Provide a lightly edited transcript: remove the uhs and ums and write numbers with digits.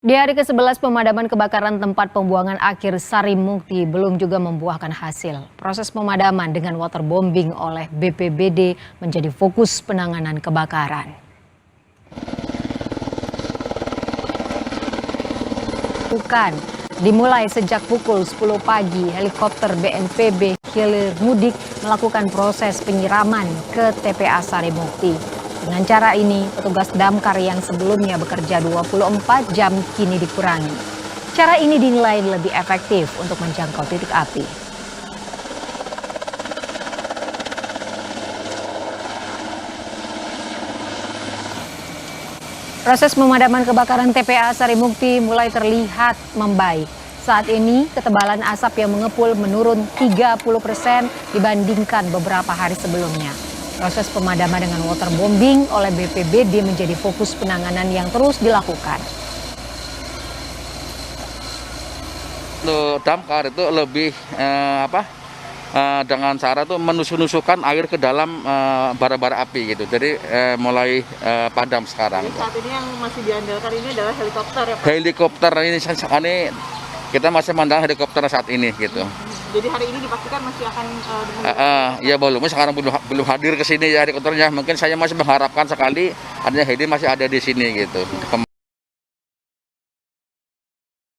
Di hari ke-11 pemadaman kebakaran tempat pembuangan akhir Sarimukti belum juga membuahkan hasil. Proses pemadaman dengan waterbombing oleh BPBD menjadi fokus penanganan kebakaran. Bukan, dimulai sejak pukul 10 pagi, helikopter BNPB Hilir Mudik melakukan proses penyiraman ke TPA Sarimukti. Dengan cara ini, petugas damkar yang sebelumnya bekerja 24 jam kini dikurangi. Cara ini dinilai lebih efektif untuk menjangkau titik api. Proses pemadaman kebakaran TPA Sarimukti mulai terlihat membaik. Saat ini, ketebalan asap yang mengepul menurun 30% dibandingkan beberapa hari sebelumnya. Proses pemadaman dengan waterbombing oleh BPBD menjadi fokus penanganan yang terus dilakukan. Untuk damkar itu lebih dengan cara tuh menusuk-nusukkan air ke dalam bara-bara api gitu. Jadi mulai padam sekarang. Jadi saat ini yang masih diandalkan ini adalah helikopter ya Pak? Helikopter ini kita masih mandang helikopter saat ini gitu. Jadi hari ini dipastikan masih akan Ya belum, sekarang belum hadir ke sini ya helikopternya. Mungkin saya masih mengharapkan sekali adanya heli masih ada di sini gitu.